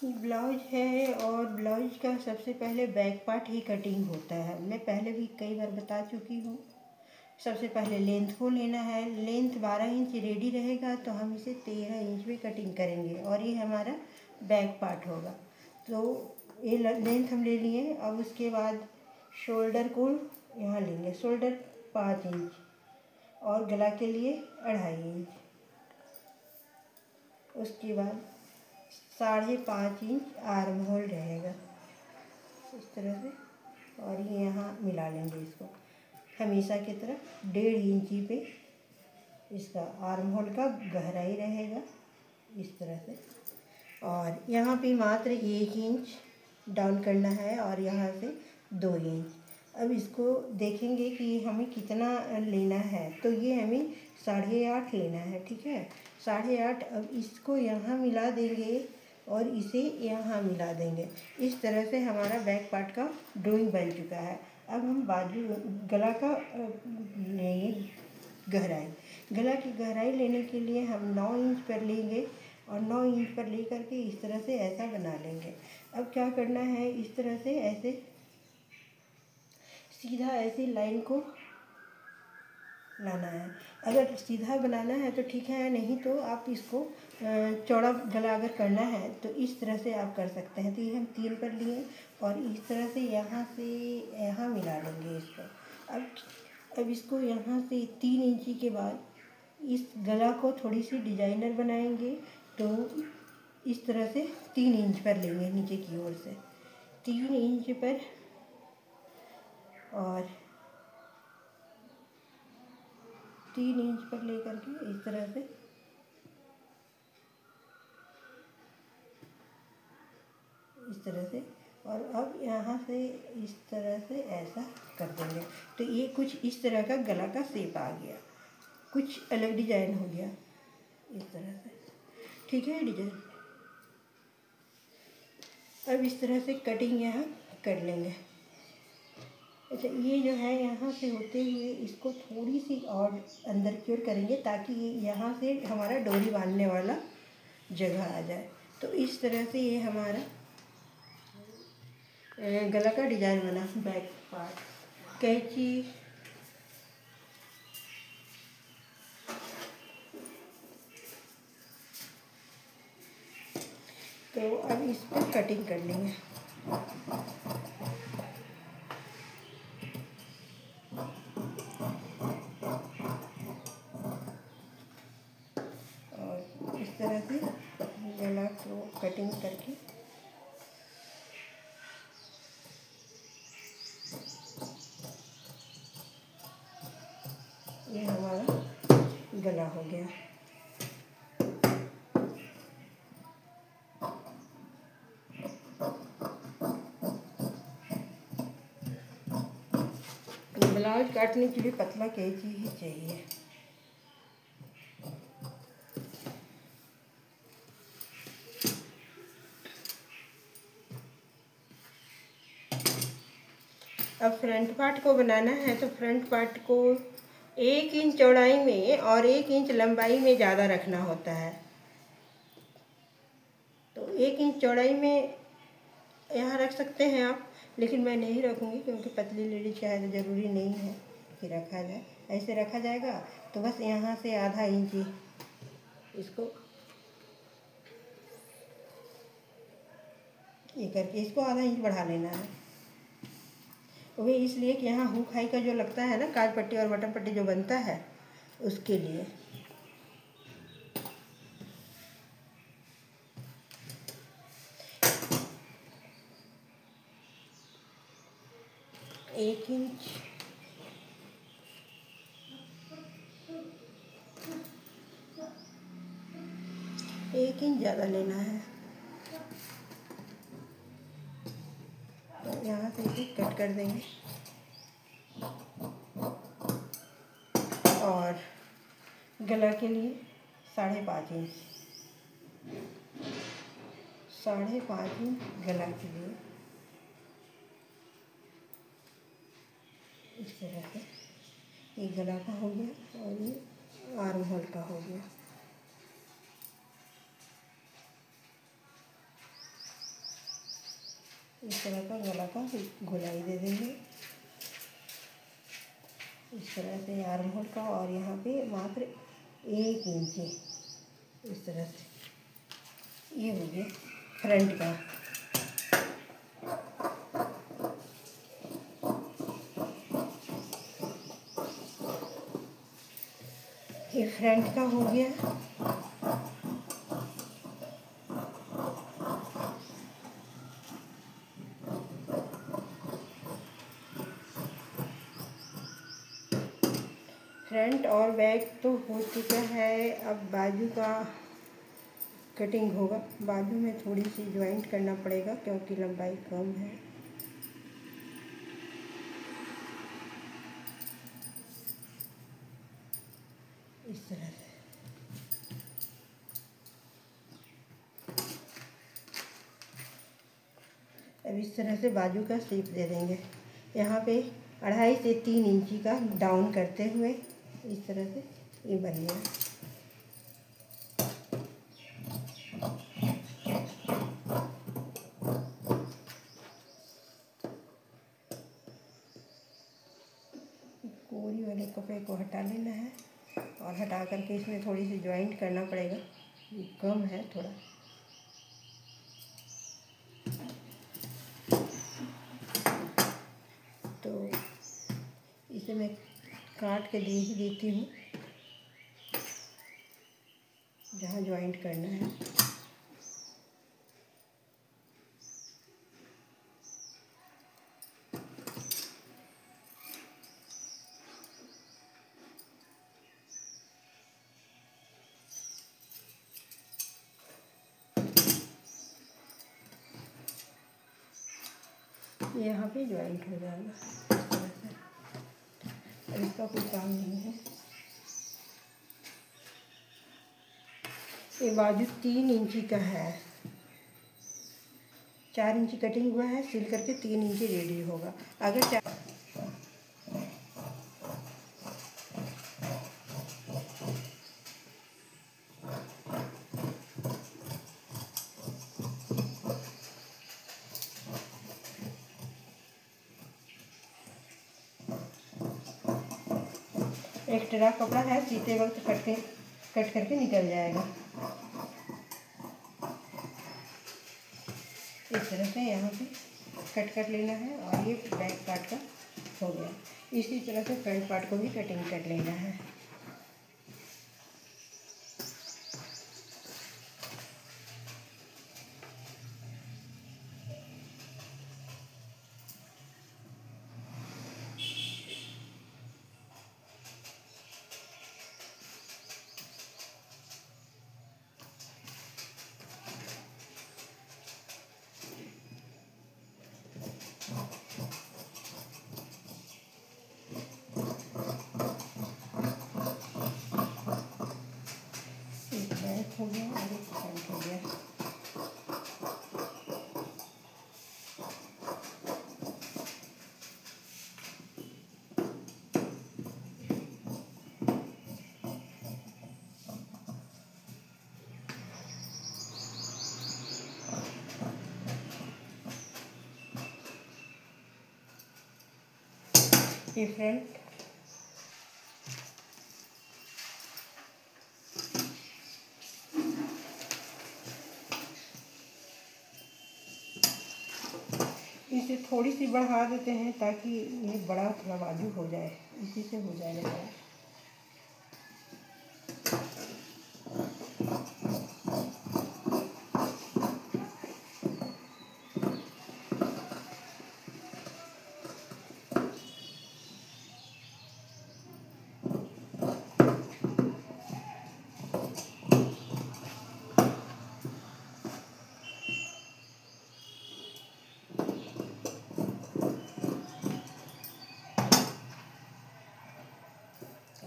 Blouse है और blouse का सबसे पहले बैक पार्ट ही कटिंग होता है। मैं पहले भी कई बार बता चुकी हूँ। सबसे पहले लेंथ को लेना है। लेंथ 12 इंच रेडी रहेगा तो हम इसे 13 इंच में कटिंग करेंगे और ये हमारा बैक पार्ट होगा। तो ये लेंथ हम ले लिए। अब उसके बाद शोल्डर को यहाँ लेंगे। शोल्डर 5 इंच और गला के लिए 2.5 इंच। उसके बाद 5.5 इंच आर्म होल रहेगा इस तरह से, और ये यहाँ मिला लेंगे इसको हमेशा की तरह 1.5 इंची पे। इसका आर्म होल का गहराई रहेगा इस तरह से, और यहाँ पे मात्र 1 इंच डाउन करना है और यहाँ से 2 इंच। अब इसको देखेंगे कि हमें कितना लेना है, तो ये हमें 8.5 लेना है, ठीक है 8.5। अब इसको यहाँ मिला देंगे और इसे यहाँ मिला देंगे। इस तरह से हमारा बैक पार्ट का ड्राइंग बन चुका है। अब हम बाजू गला का लेंगे गहराई। गला की गहराई लेने के लिए हम 9 इंच पर लेंगे और 9 इंच पर ले करके इस तरह से ऐसा बना लेंगे। अब क्या करना है, इस तरह से ऐसे सीधा ऐसी लाइन को लाना है। अगर सीधा बनाना है तो ठीक है, नहीं तो आप इसको चौड़ा गला अगर करना है तो इस तरह से आप कर सकते हैं। तो ये हम 3 पर लिए और इस तरह से यहाँ मिला लेंगे इसको। अब इसको यहाँ से 3 इंची के बाद इस गला को थोड़ी सी डिजाइनर बनाएंगे, तो इस तरह से 3 इंच पर लेंगे नीचे की ओर से 3 इंच पर, और 3 इंच पर ले करके इस तरह से और अब यहाँ से इस तरह से ऐसा कर देंगे। तो ये कुछ इस तरह का गला का शेप आ गया, कुछ अलग डिजाइन हो गया इस तरह से, ठीक है डिजाइन। अब इस तरह से कटिंग यहाँ कर लेंगे। अच्छा, ये जो है यहाँ से होते हुए इसको थोड़ी सी और अंदर की ओर करेंगे ताकि यहाँ से हमारा डोरी बांधने वाला जगह आ जाए। तो इस तरह से ये हमारा गला का डिजाइन बना बैक पार्ट। कैंची तो अब इस पर कटिंग कर लेंगे। और इस तरह से गला को कटिंग करके ये हमारा गला हो गया। ब्लाउज काटने के लिए पतला कैंची ही चाहिए। अब फ्रंट पार्ट को बनाना है तो फ्रंट पार्ट को 1 इंच चौड़ाई में और 1 इंच लंबाई में ज़्यादा रखना होता है। तो 1 इंच चौड़ाई में यहाँ रख सकते हैं आप, लेकिन मैं नहीं रखूँगी क्योंकि पतली लेडीज का है तो ज़रूरी नहीं है कि रखा जाए। ऐसे रखा जाएगा तो बस यहाँ से आधा इंच इसको ये करके इसको आधा इंच बढ़ा लेना है। वो इसलिए कि यहाँ हुक हाई का जो लगता है ना, काज पट्टी और बटन पट्टी जो बनता है उसके लिए। एक इंच ज़्यादा लेना है, तो यहाँ से इसे कट कर देंगे। और गला के लिए 5.5 इंच, 5.5 इंच गला के लिए इस तरह से ये गला का हो गया और ये आर्म होल का हो गया। इस तरह का गला का गोलाई दे देंगे इस तरह से आर्म होल का, और यहाँ पे मात्र 1 इंची इस तरह से। ये हो गया फ्रंट का। ये फ्रंट का हो गया। फ्रंट और बैक तो हो चुका है, अब बाजू का कटिंग होगा। बाजू में थोड़ी सी ज्वाइंट करना पड़ेगा क्योंकि लंबाई कम है। इस तरह से अब इस तरह से बाजू का शेप दे देंगे। यहाँ पे 2.5 से 3 इंची का डाउन करते हुए इस तरह से ये बन गया। कोरी वाले कपड़े को हटा लेना है और हटा करके इसमें थोड़ी सी ज्वाइंट करना पड़ेगा, ये कम है थोड़ा। तो इसे मैं काट के देख देती हूँ जहाँ ज्वाइंट करना है। यहाँ पे ज्वाइंट हो जाएगा इस तरह से। अब इसका कोई काम नहीं है। ये बाजू 3 इंची का है, 4 इंची कटिंग हुआ है, सिल करके 3 इंची रेडी होगा। अगर एक्स्ट्रा कपड़ा है, सीते वक्त कट करके निकल जाएगा। इस तरह से यहाँ पे कट लेना है और ये बैक पार्ट का हो गया। इसी तरह से फ्रंट पार्ट को भी कटिंग कर लेना है। हो गया और एक फ्रंट हो गया। ये फ्रंट इसे थोड़ी सी बढ़ा देते हैं ताकि ये बड़ा थोड़ा बाजू हो जाए, इसी से हो जाएगा।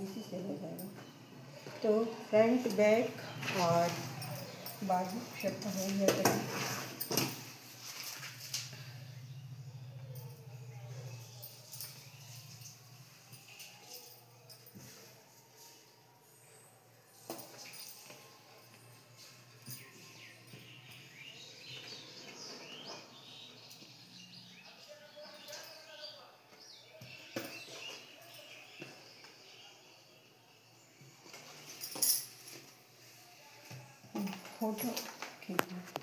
इसी से हो जाएगा। तो फ्रंट बैक और बाजू सबका हो गया। फोटो खींचना।